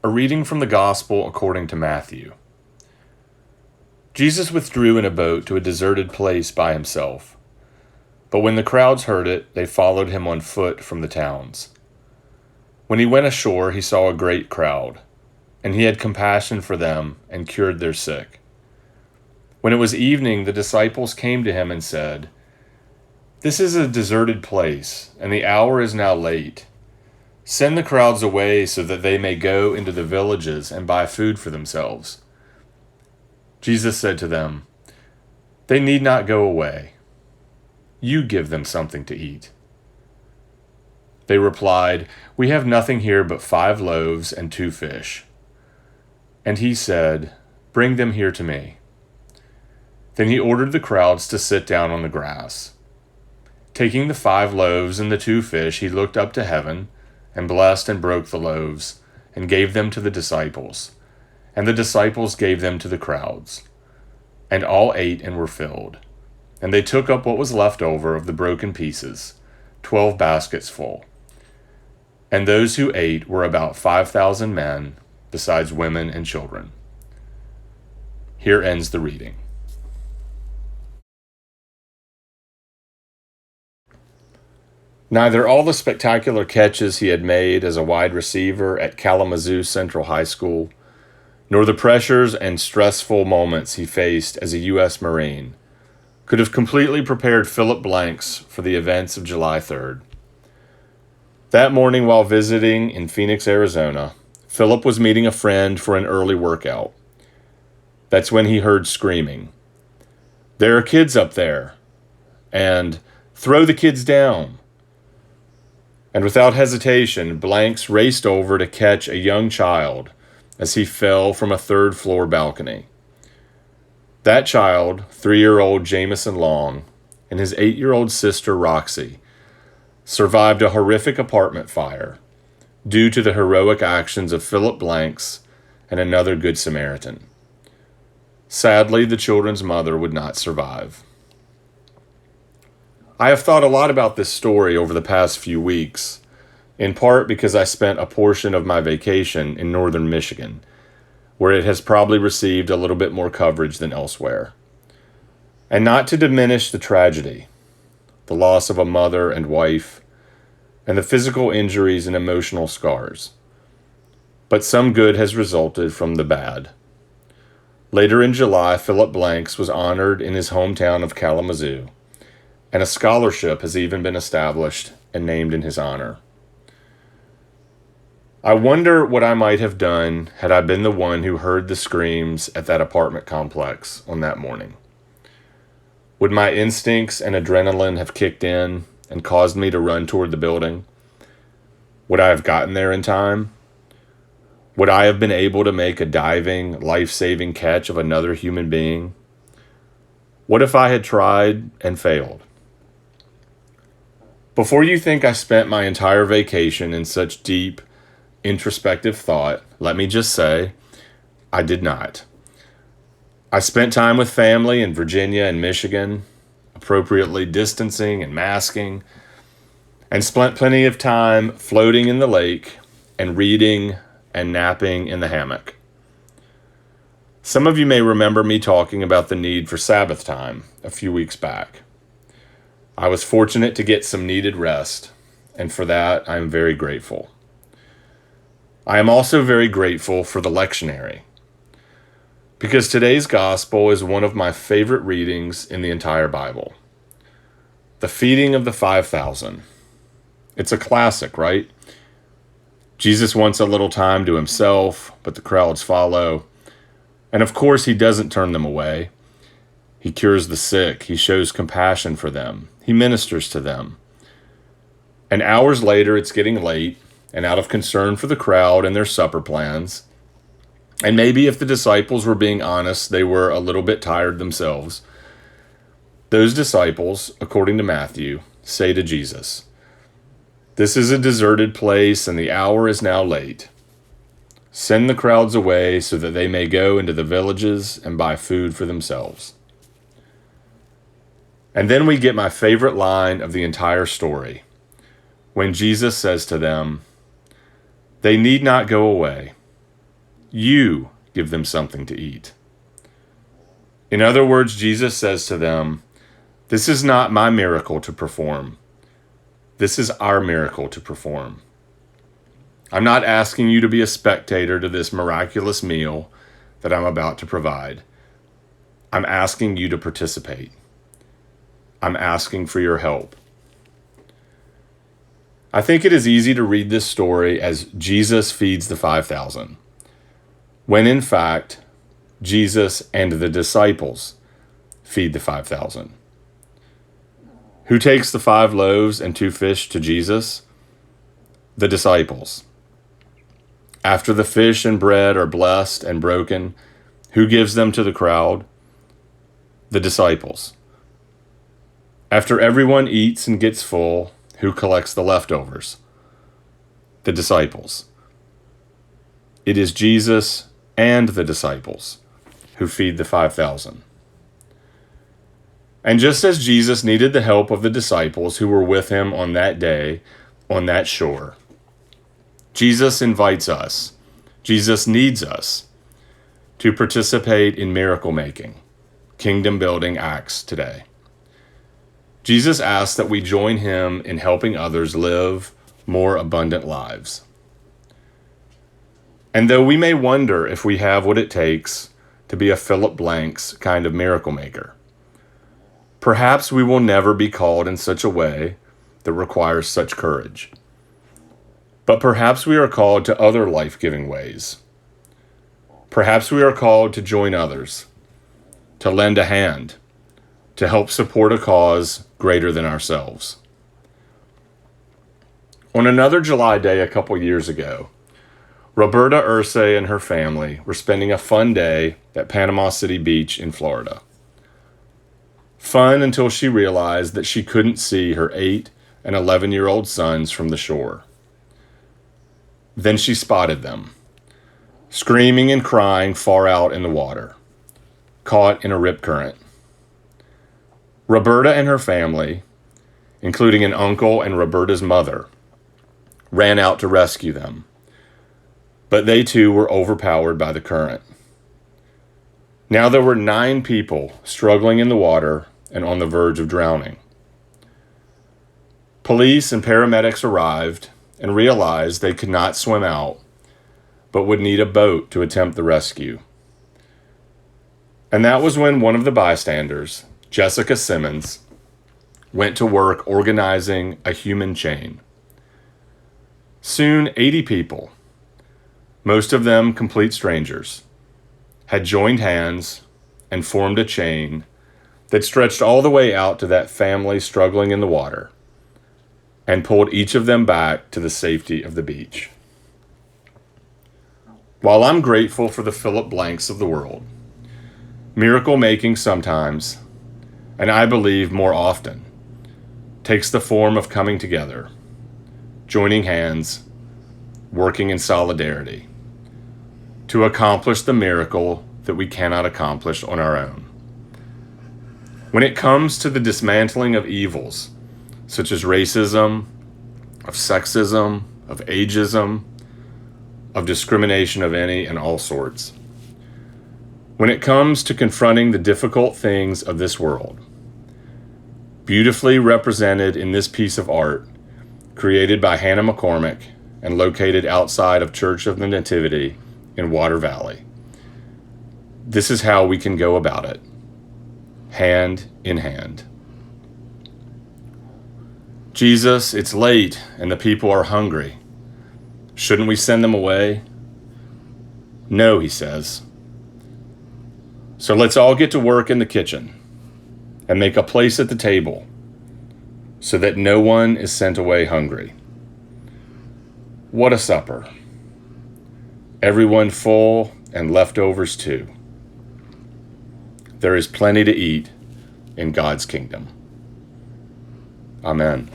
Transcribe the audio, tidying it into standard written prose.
A reading from the Gospel according to Matthew. Jesus withdrew in a boat to a deserted place by himself. But when the crowds heard it, they followed him on foot from the towns. When he went ashore, he saw a great crowd, and he had compassion for them and cured their sick. When it was evening, the disciples came to him and said, "This is a deserted place, and the hour is now late. Send the crowds away so that they may go into the villages and buy food for themselves." Jesus said to them, "They need not go away. You give them something to eat." They replied, "We have nothing here but 5 loaves and 2 fish." And he said, "Bring them here to me." Then he ordered the crowds to sit down on the grass. Taking the 5 loaves and the 2 fish, he looked up to heaven and blessed and broke the loaves, and gave them to the disciples. And the disciples gave them to the crowds. And all ate and were filled. And they took up what was left over of the broken pieces, 12 baskets full. And those who ate were about 5,000 men, besides women and children. Here ends the reading. Neither all the spectacular catches he had made as a wide receiver at Kalamazoo Central High School, nor the pressures and stressful moments he faced as a U.S. Marine could have completely prepared Philip Blanks for the events of July 3rd. That morning while visiting in Phoenix, Arizona, Philip was meeting a friend for an early workout. That's when he heard screaming, "There are kids up there," and "Throw the kids down." And without hesitation, Blanks raced over to catch a young child as he fell from a 3rd-floor balcony. That child, 3-year-old Jamison Long, and his 8-year-old sister Roxy, survived a horrific apartment fire due to the heroic actions of Philip Blanks and another Good Samaritan. Sadly, the children's mother would not survive. I have thought a lot about this story over the past few weeks, in part because I spent a portion of my vacation in northern Michigan, where it has probably received a little bit more coverage than elsewhere. And not to diminish the tragedy, the loss of a mother and wife, and the physical injuries and emotional scars. But some good has resulted from the bad. Later in July, Philip Blanks was honored in his hometown of Kalamazoo, and a scholarship has even been established and named in his honor. I wonder what I might have done had I been the one who heard the screams at that apartment complex on that morning. Would my instincts and adrenaline have kicked in and caused me to run toward the building? Would I have gotten there in time? Would I have been able to make a diving, life-saving catch of another human being? What if I had tried and failed? Before you think I spent my entire vacation in such deep, introspective thought, let me just say, I did not. I spent time with family in Virginia and Michigan, appropriately distancing and masking, and spent plenty of time floating in the lake and reading and napping in the hammock. Some of you may remember me talking about the need for Sabbath time a few weeks back. I was fortunate to get some needed rest, and for that I am very grateful. I am also very grateful for the lectionary, because today's gospel is one of my favorite readings in the entire Bible. The feeding of the 5,000. It's a classic, right? Jesus wants a little time to himself, but the crowds follow. And of course, he doesn't turn them away. He cures the sick. He shows compassion for them. He ministers to them. And hours later, it's getting late, and out of concern for the crowd and their supper plans, and maybe if the disciples were being honest, they were a little bit tired themselves, those disciples, according to Matthew, say to Jesus, "This is a deserted place, and the hour is now late. Send the crowds away so that they may go into the villages and buy food for themselves." And then we get my favorite line of the entire story, when Jesus says to them, "They need not go away. You give them something to eat. In other words, Jesus says to them, this is not my miracle to perform. This is our miracle to perform. I'm not asking you to be a spectator to this miraculous meal that I'm about to provide. I'm asking you to participate. I'm asking for your help. I think it is easy to read this story as Jesus feeds the 5,000, when in fact, Jesus and the disciples feed the 5,000. Who takes the 5 loaves and 2 fish to Jesus? The disciples. After the fish and bread are blessed and broken, who gives them to the crowd? The disciples. After everyone eats and gets full, who collects the leftovers? The disciples. It is Jesus and the disciples who feed the 5,000. And just as Jesus needed the help of the disciples who were with him on that day, on that shore, Jesus invites us, Jesus needs us to participate in miracle making, kingdom building acts today. Jesus asks that we join him in helping others live more abundant lives. And though we may wonder if we have what it takes to be a Philip Blanks kind of miracle maker, perhaps we will never be called in such a way that requires such courage. But perhaps we are called to other life-giving ways. Perhaps we are called to join others, to lend a hand, to help support a cause greater than ourselves. On another July day a couple years ago, Roberta Ursay and her family were spending a fun day at Panama City Beach in Florida. Fun until she realized that she couldn't see her 8 and 11-year-old sons from the shore. Then she spotted them, screaming and crying far out in the water, caught in a rip current. Roberta and her family, including an uncle and Roberta's mother, ran out to rescue them, but they too were overpowered by the current. Now there were 9 people struggling in the water and on the verge of drowning. Police and paramedics arrived and realized they could not swim out, but would need a boat to attempt the rescue. And that was when one of the bystanders, Jessica Simmons, went to work organizing a human chain. Soon 80 people, most of them complete strangers, had joined hands and formed a chain that stretched all the way out to that family struggling in the water and pulled each of them back to the safety of the beach. While I'm grateful for the Philip Blanks of the world, miracle making sometimes, and I believe more often, takes the form of coming together, joining hands, working in solidarity, to accomplish the miracle that we cannot accomplish on our own. When it comes to the dismantling of evils, such as racism, of sexism, of ageism, of discrimination of any and all sorts, when it comes to confronting the difficult things of this world, beautifully represented in this piece of art created by Hannah McCormick and located outside of Church of the Nativity in Water Valley. This is how we can go about it, hand in hand. Jesus, it's late and the people are hungry. Shouldn't we send them away? No, he says. So let's all get to work in the kitchen and make a place at the table so that no one is sent away hungry. What a supper. Everyone full and leftovers too. There is plenty to eat in God's kingdom. Amen.